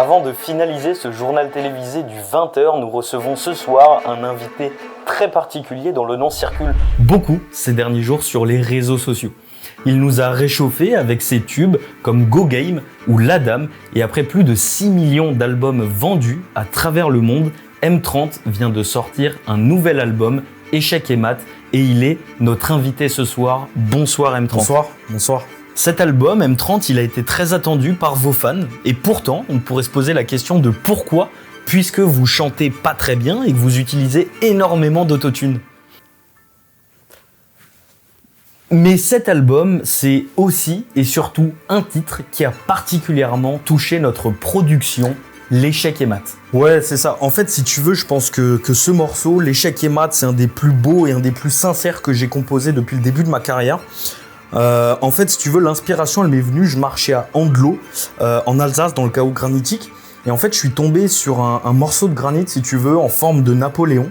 Avant de finaliser ce journal télévisé du 20h, nous recevons ce soir un invité très particulier dont le nom circule beaucoup ces derniers jours sur les réseaux sociaux. Il nous a réchauffé avec ses tubes comme Go Game ou La Dame, et après plus de 6 millions d'albums vendus à travers le monde, M30 vient de sortir un nouvel album, Échec et Mat, et il est notre invité ce soir. Bonsoir M30. Bonsoir. Cet album, M30, il a été très attendu par vos fans, et pourtant, on pourrait se poser la question de pourquoi, puisque vous chantez pas très bien et que vous utilisez énormément d'autotune. Mais cet album, c'est aussi et surtout un titre qui a particulièrement touché notre production, L'Échec et Mat. Ouais, c'est ça. En fait, si tu veux, je pense que ce morceau, L'Échec et Mat, c'est un des plus beaux et un des plus sincères que j'ai composé depuis le début de ma carrière. En fait, si tu veux, l'inspiration, elle m'est venue, je marchais à Andlau, en Alsace, dans le chaos granitique. Et en fait, je suis tombé sur un morceau de granit, si tu veux, en forme de Napoléon.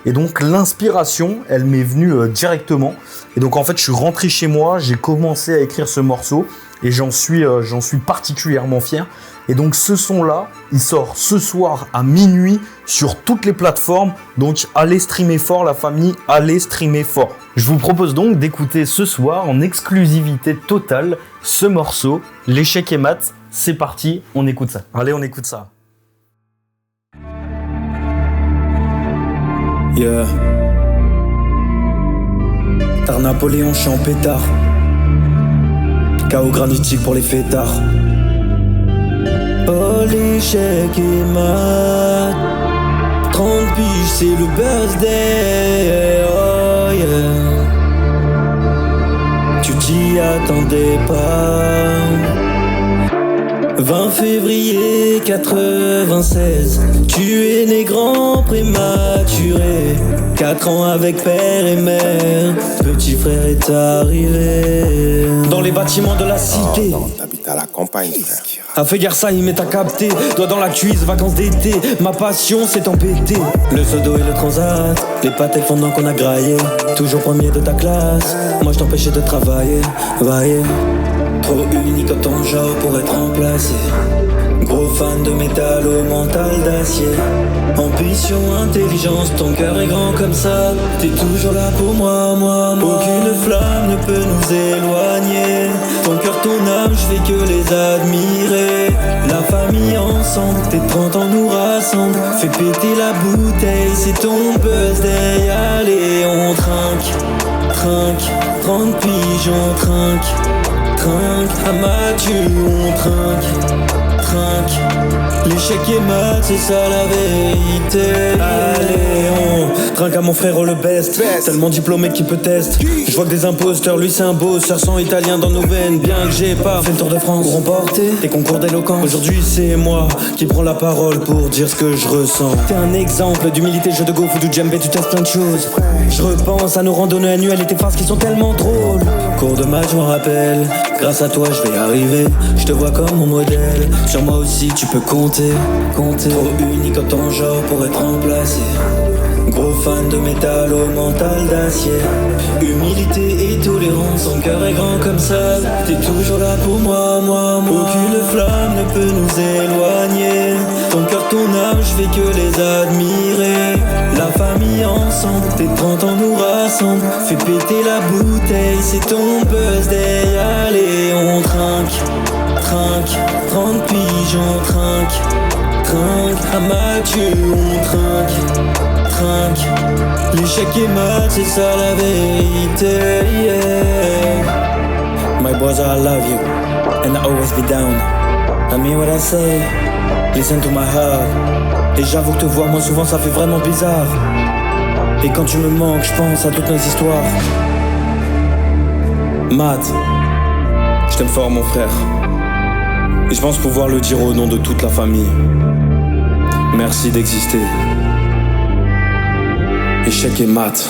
Et donc, l'inspiration, elle m'est venue directement. Et donc, en fait, je suis rentré chez moi, j'ai commencé à écrire ce morceau. Et j'en suis particulièrement fier. Et donc, ce son-là, il sort ce soir à minuit sur toutes les plateformes. Donc, allez streamer fort, la famille, allez streamer fort. Je vous propose donc d'écouter ce soir en exclusivité totale ce morceau, L'Échec et Mat. C'est parti, on écoute ça. Allez, on écoute ça. Yeah. Tar Napoléon, je suis en pétard. Chaos granitique pour les fêtards. Oh, l'échec et mat. 30 piges, c'est le birthday. Oh yeah. Tu t'y attendais pas. 20 février 96, tu es né grand prématuré. 4 ans avec père et mère, petit frère est arrivé. Dans les bâtiments de la cité, non, t'habites à la campagne, frère. a fait garça, il m'est à capter. Doigt dans la cuisse, vacances d'été. Ma passion c'est embêté. Le sodo et le transat, les pâtes et fondants qu'on a graillé. Toujours premier de ta classe, moi je t'empêchais de travailler. Vaillé. Trop unique comme ton genre pour être remplacé. Gros fan de métal au mental d'acier. Ambition, intelligence, ton cœur est grand comme ça. T'es toujours là pour moi. Aucune flamme ne peut nous éloigner. Ton cœur, ton âme, je fais que les admirer. La famille ensemble, tes 30 ans nous rassemblent. Fais péter la bouteille, c'est ton birthday. Allez, on trinque. 30 piges, on trinque. À Mathieu, on trinque. L'échec est mat, c'est ça la vérité. Allez, on trinque à mon frère le best. Tellement diplômé qu'il peut test. Je vois que des imposteurs, lui c'est un bosseur. Sang italien dans nos veines, bien que j'ai pas fait le tour de France pour remporter des concours d'éloquence. Aujourd'hui c'est moi qui prends la parole pour dire ce que je ressens. T'es un exemple d'humilité, jeu de go, ou du djembé, tu testes plein de choses. Je repense à nos randonnées annuelles et tes phrases qui sont tellement drôles. Cours de match, je m'en rappelle. Grâce à toi je vais arriver. Je te vois comme mon modèle. Sur moi aussi tu peux compter. Trop unique comme ton genre pour être remplacé. Gros fan de métal au mental d'acier. Humilité et tolérance, son cœur est grand comme ça. T'es toujours là pour moi. Aucune flamme ne peut nous éloigner. Ton cœur, ton âme, je fais que les admirer. La famille ensemble, tes 30 ans nous rassemblent. Fais péter la bouteille, c'est ton birthday. Allez, on trinque. 30 piges, on trinque. À Mathieu, on trinque. L'échec est mat, c'est ça la vérité, yeah. My brother, I love you, and I always be down. I mean what I say, listen to my heart. Et j'avoue que te voir, moi souvent ça fait vraiment bizarre. Et quand tu me manques, je pense à toutes nos histoires. Matt, je t'aime fort mon frère. Et je pense pouvoir le dire au nom de toute la famille. Merci d'exister. Échec et mat.